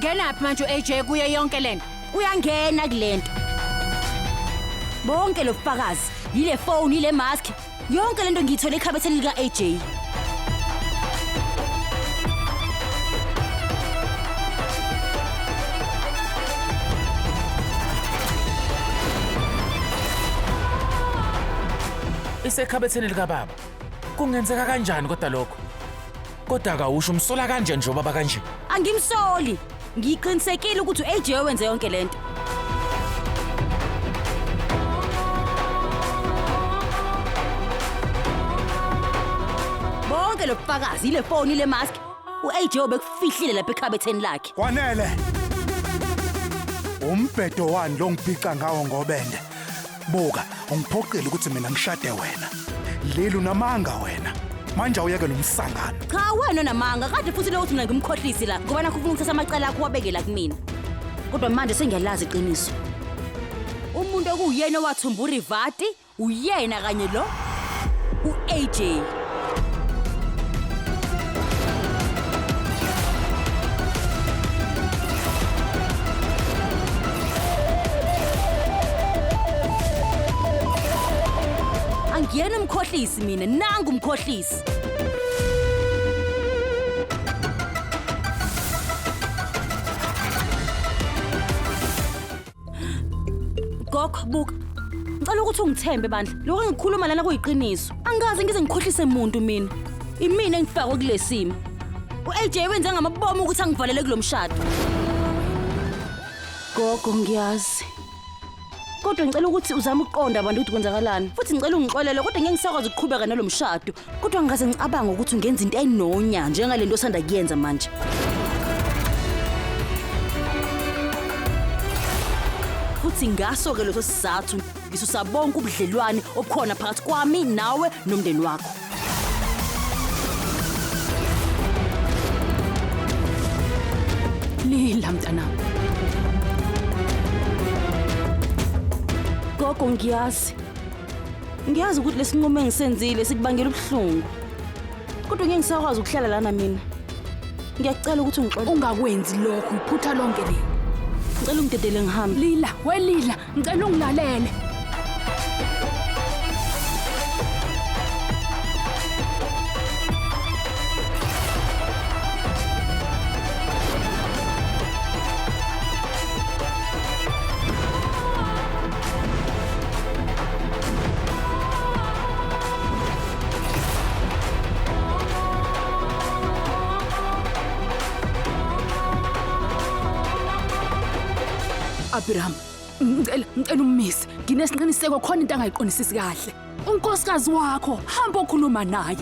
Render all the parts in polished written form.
Ungena phi manje uAJ kuye yonke lento? Uyangena kulento. Bonke lobufakazi, yile phone, yile mask, yonke lento ngiyithole ekhabetheni lika AJ. Isekhabetheni lika baba. Kungenzeka kanjani kodwa lokho? Kodwa akawusho umsola kanje nje baba kanje. Angimsoli. Ngiqinisekile ukuthi uAJ wenze yonke lento. Bonke lobufakazi, ile phone, ile mask, uAJ obekufihlile lapha ekhabetheni lakhe. Kwanele. Umbhedo wani lo ngibhica ngawo ngobende. Buka, ungiphoqile ukuthi mina ngishade wena. Leli unamanga wena. Manje awuyeke nomsangano. Cha wena namanga, kade futhi lo uthi mina ngimkhohlisi la ngoba nakho ufuna ukuthatha amacala akho wabeke la kumina. Kodwa manje sengiyalazi iqiniso. Umuntu okuyena wathumba uRivati, uyena kanye lo uAJ. Angiyena umkhohlisi mina, nangu umkhohlisi. Gok, buka. Ngicela ukuthi ungithembe bandla. Lokho ngikhuluma lana kuyiqiniso. Angikaze ngize ngikhohlise umuntu mina. Imina engifakwe kulesimo. uAJ wenze ngamabomu ukuthi angivalele kulomshado. Gogo ngiyazi. Kodwa ngicela ukuthi uzame ukuqonda abantu ukuthi kwenzakalani. Futhi ngicela ungixolele kodwa ngeke ngisakwazi ukuqhubeka nalomshado. Kodwa ngikaze ngicabanga ukuthi ungenza into ayinonya njengalento osanda kuyenza manje. Futhi ngaso-ke leso sizathu ngisusa bonke ubudlelwane obukhona phakathi kwami nawe nomndeni wakho. Lila mntanami. Gogo ngiyazi. Ngiyazi ukuthi lesinqumo engisenzile sikubangela ubuhlungu. Kodwa ngeke ngisakwazi ukuhlala lana mina. Ngiyacela ukuthi ungixolele. Ungakwenzi lokho, iphutha lonke le. Ngicela ungidedele ngihambe. Lila, welila, ngicela ungilalele. Abraham, ngicela ummisi. Nginesiqiniseko khona into angayiqonisisi kahle. Unkosikazi wakho, hamba okhuluma naye.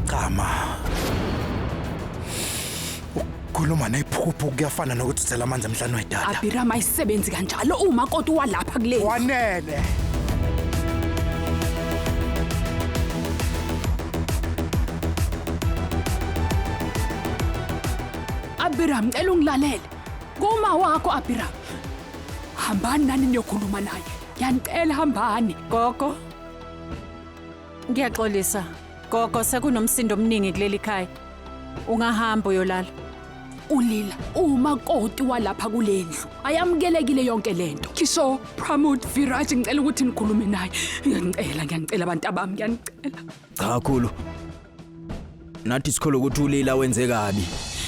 Chama. Ukukhuluma nephupho kuyafana nokuthi uthela amanzi emhlanje wedada. Abraham ayisebenzi kanjalo uma kodwa walapha kuleli. Kwanele. Abraham, ngicela ungilalele. Kuma wakho Abraham. Hambani nani niyokhuluma naye. Ngiyanicela hambani. Gogo. Ngiyaxolisa. Gogo sekunomsindo omningi kuleli khaya. Ungahamba uyolala. Ulila umakoti walapha kulendlu. Ayamukelekile yonke lento. Kisho Pramod Viraj ngicela ukuthi nikhulume naye. Ngiyanicela abantu abami, ngiyanicela. Cha kakhulu. Nathi sikholo ukuthi ulila wenze kabi.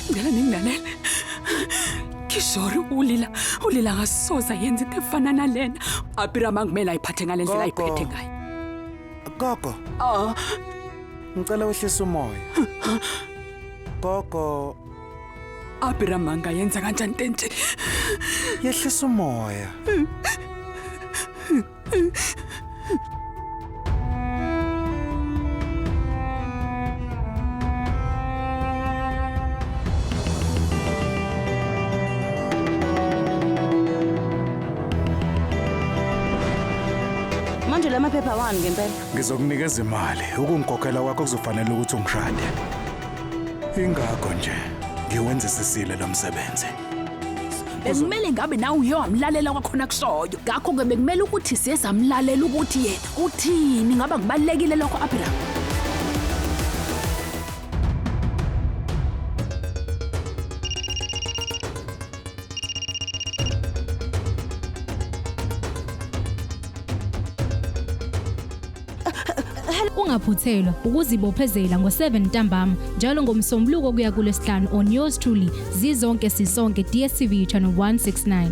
Ngicela ningilalele. Kishori ulila ngasoza yenza into efana nalena. Abraham angimela ayiphathe ngalendlela ayiphethe ngayo. Gogo. Ngicela wehlise umoya. Gogo. Abraham angayenza kanjani into? Yehlisa umoya. Manje lamaphepha wani ngempela? Ngizokunikeza imali. Ukungikhokhela kwakho kuzofanele ukuthi ungishade. Ingakho nje ngiwenze sisile lo msebenzi. Bekumele ngabe nawe uyowamlalela kwakhona kushoyo. Ngakho ke bekumele ukuthi siyezamlalela ukuthi yena uthini ngaba kubalekile lokho Abraham. Ungaphuthelwa ukuzibophezela ngo7 ntambama njalo ngomsombuluko kuya kuLwesihlanu on yours truly zizonke sisonke DStv channel 169.